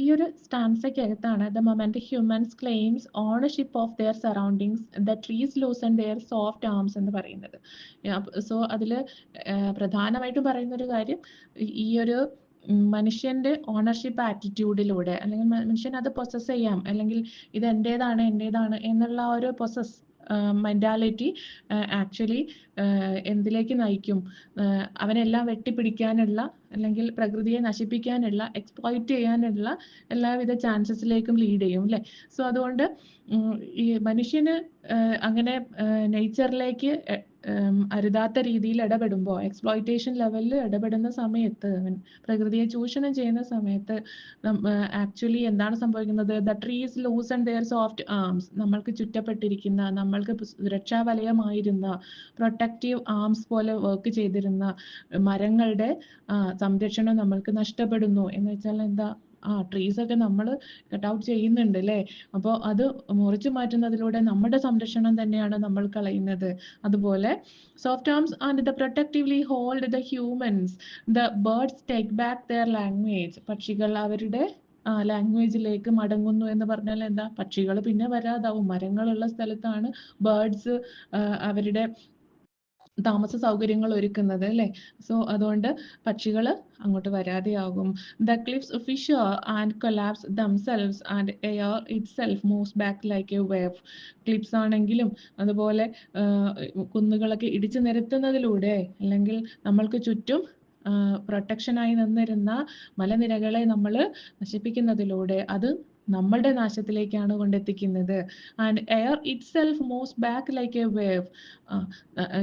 ഈ ഒരു സ്റ്റാൻസയ്ക്കകത്താണ് the moment humans claims ownership of their surroundings the trees loosen their soft arms എന്ന് പറയുന്നത്. സോ അതിൽ പ്രധാനമായിട്ടും പറയുന്നൊരു കാര്യം ഈ ഒരു മനുഷ്യന്റെ ഓണർഷിപ്പ് ആറ്റിറ്റ്യൂഡിലൂടെ അല്ലെങ്കിൽ മനുഷ്യൻ അത് പൊസസ് ചെയ്യാം, അല്ലെങ്കിൽ ഇത് എൻ്റേതാണ് എന്നുള്ള ആ ഒരു പൊസസ് മെൻറ്റാലിറ്റി ആക്ച്വലി എന്തിലേക്ക് നയിക്കും? അവനെല്ലാം വെട്ടിപ്പിടിക്കാനുള്ള, അല്ലെങ്കിൽ പ്രകൃതിയെ നശിപ്പിക്കാനുള്ള, എക്സ്പ്ലോയിറ്റ് ചെയ്യാനുള്ള എല്ലാവിധ ചാൻസസിലേക്കും ലീഡ് ചെയ്യും അല്ലേ? സോ അതുകൊണ്ട് ഈ മനുഷ്യന് അങ്ങനെ നേച്ചറിലേക്ക് അരുതാത്ത രീതിയിൽ ഇടപെടുമ്പോൾ, എക്സ്പ്ലോയിറ്റേഷൻ ലെവലിൽ ഇടപെടുന്ന സമയത്ത്, പ്രകൃതിയെ ചൂഷണം ചെയ്യുന്ന സമയത്ത് ആക്ച്വലി എന്താണ് സംഭവിക്കുന്നത്? The trees loosen their soft arms, നമ്മൾക്ക് ചുറ്റപ്പെട്ടിരിക്കുന്ന, നമ്മൾക്ക് സുരക്ഷാ വലയമായിരുന്ന, പ്രൊട്ടക്റ്റീവ് ആംസ് പോലെ വർക്ക് ചെയ്തിരുന്ന മരങ്ങളുടെ സംരക്ഷണം നമ്മൾക്ക് നഷ്ടപ്പെടുന്നു. എന്ന് വെച്ചാൽ എന്താ? ട്രീസ് ഒക്കെ നമ്മൾ കട്ട് ഔട്ട് ചെയ്യുന്നുണ്ട് അല്ലേ? അപ്പോൾ അത് മുറിച്ചു മാറ്റുന്നതിലൂടെ നമ്മുടെ സംരക്ഷണം തന്നെയാണ് നമ്മൾ കളയുന്നത്. അതുപോലെ soft arms and the protectively hold the humans, the birds take back their language, പക്ഷികൾ അവരുടെ ലാംഗ്വേജിലേക്ക് മടങ്ങുന്നു എന്ന് പറഞ്ഞാൽ എന്താ? പക്ഷികൾ പിന്നെ വരാതാവും. മരങ്ങളുള്ള സ്ഥലത്താണ് ബേർഡ്സ് അവരുടെ താമസ സൗകര്യങ്ങൾ ഒരുക്കുന്നത് അല്ലേ? സോ അതുകൊണ്ട് പക്ഷികൾ അങ്ങോട്ട് വരാതെയാകും. The cliffs fissure and collapse themselves and air itself moves back like a wave. Cliffs ആണെങ്കിലും അതുപോലെ കുന്നുകളൊക്കെ ഇടിച്ചു നിരത്തുന്നതിലൂടെ, അല്ലെങ്കിൽ നമ്മൾക്ക് ചുറ്റും പ്രൊട്ടക്ഷനായി നിന്നിരുന്ന മലനിരകളെ നമ്മൾ നശിപ്പിക്കുന്നതിലൂടെ അത് നമ്മളുടെ നാശത്തിലേക്കാണ് കൊണ്ടെത്തിക്കുന്നത്. And air itself moves back like a wave.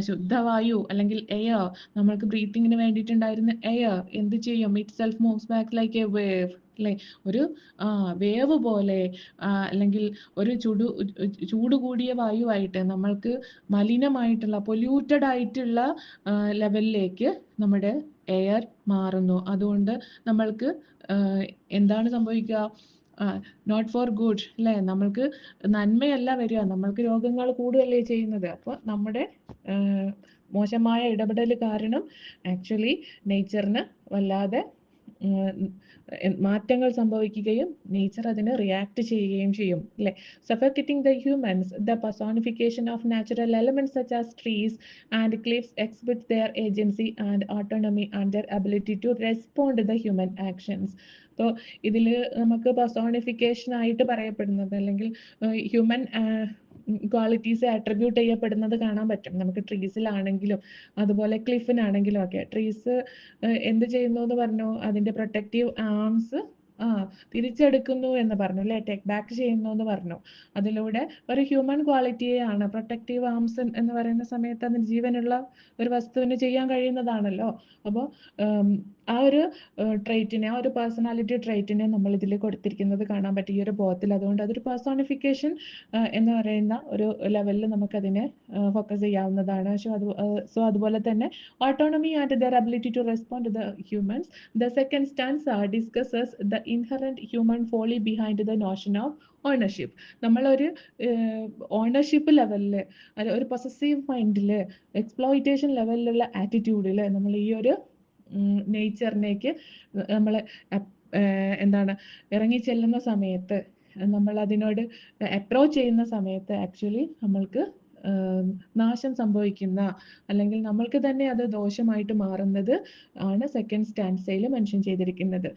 ശുദ്ധവായു അല്ലെങ്കിൽ എയർ, നമ്മൾക്ക് ബ്രീത്തിങ്ങിന് വേണ്ടിയിട്ടുണ്ടായിരുന്ന എയർ എന്ത് ചെയ്യും? Itself moves back like a wave അല്ലേ? ഒരു വേവ് പോലെ, അല്ലെങ്കിൽ ഒരു ചൂട് കൂടിയ വായുവായിട്ട്, നമ്മൾക്ക് മലിനമായിട്ടുള്ള, പൊല്യൂട്ടഡ് ആയിട്ടുള്ള ലെവലിലേക്ക് നമ്മുടെ എയർ മാറുന്നു. അതുകൊണ്ട് നമ്മൾക്ക് എന്താണ് സംഭവിക്കുക? നോട്ട് ഫോർ ഗുഡ് അല്ലേ? നമ്മൾക്ക് നന്മയല്ല വരിക, നമ്മൾക്ക് രോഗങ്ങൾ കൂടുകയല്ലേ ചെയ്യുന്നത്. അപ്പോൾ നമ്മുടെ മോശമായ ഇടപെടൽ കാരണം ആക്ച്വലി നേച്ചറിന് വല്ലാതെ മാറ്റങ്ങൾ സംഭവിക്കുകയും നേച്ചർ അതിന് റിയാക്ട് ചെയ്യുകയും ചെയ്യും അല്ലേ? Suffocating the humans, the personification of natural elements such as trees and cliffs exhibit their agency and autonomy and their ability to respond to the human actions. അപ്പോൾ ഇതിൽ നമുക്ക് personification ആയിട്ട് പറയപ്പെടുന്നത്, അല്ലെങ്കിൽ ഹ്യൂമൻ ക്വാളിറ്റീസ് അട്രിബ്യൂട്ട് ചെയ്യപ്പെടുന്നത് കാണാൻ പറ്റും നമുക്ക് ട്രീസിലാണെങ്കിലും അതുപോലെ ക്ലിഫിനാണെങ്കിലും ഒക്കെ. ട്രീസ് എന്ത് ചെയ്യുന്നു എന്ന് പറഞ്ഞു? അതിൻ്റെ പ്രൊട്ടക്റ്റീവ് ആംസ് തിരിച്ചെടുക്കുന്നു എന്ന് പറഞ്ഞു അല്ലേ? ടേക്ക് ബാക്ക് ചെയ്യുന്നു എന്ന് പറഞ്ഞു. അതിലൂടെ ഒരു ഹ്യൂമൻ ക്വാളിറ്റിയെയാണ് പ്രൊട്ടക്റ്റീവ് ആംസ് എന്ന് പറയുന്ന സമയത്ത് അതിന് ജീവനുള്ള ഒരു വസ്തുവിന് ചെയ്യാൻ കഴിയുന്നതാണല്ലോ. അപ്പോൾ ആ ഒരു ട്രൈറ്റിനെ, ആ ഒരു പേഴ്സണാലിറ്റി ട്രൈറ്റിനെ നമ്മൾ ഇതിൽ കൊടുത്തിരിക്കുന്നത് കാണാൻ പറ്റും ഈ ഒരു ബോത്തിൽ. അതുകൊണ്ട് അതൊരു പേഴ്സോണിഫിക്കേഷൻ എന്ന് പറയുന്ന ഒരു ലെവലിൽ നമുക്കതിനെ ഫോക്കസ് ചെയ്യാവുന്നതാണ്. സോ അതുപോലെ തന്നെ autonomy and their ability to respond to the humans. The second stanza discusses the inherent human folly behind the notion of ownership. നമ്മളൊരു ഓണർഷിപ്പ് ലെവലിൽ, ഒരു പൊസസീവ് മൈൻഡിൽ, എക്സ്പ്ലോയിറ്റേഷൻ ലെവലിലുള്ള ആറ്റിറ്റ്യൂഡിൽ നമ്മൾ ഈ ഒരു നേച്ചറിനേക്ക് നമ്മൾ എന്താണ് ഇറങ്ങി ചെല്ലുന്ന സമയത്ത്, നമ്മൾ അതിനോട് അപ്രോച്ച് ചെയ്യുന്ന സമയത്ത് ആക്ച്വലി നമ്മൾക്ക് നാശം സംഭവിക്കുന്ന, അല്ലെങ്കിൽ നമ്മൾക്ക് തന്നെ അത് ദോഷമായിട്ട് മാറുന്നത് ആണ് സെക്കൻഡ് സ്റ്റാൻസയിൽ മെൻഷൻ ചെയ്തിരിക്കുന്നത്.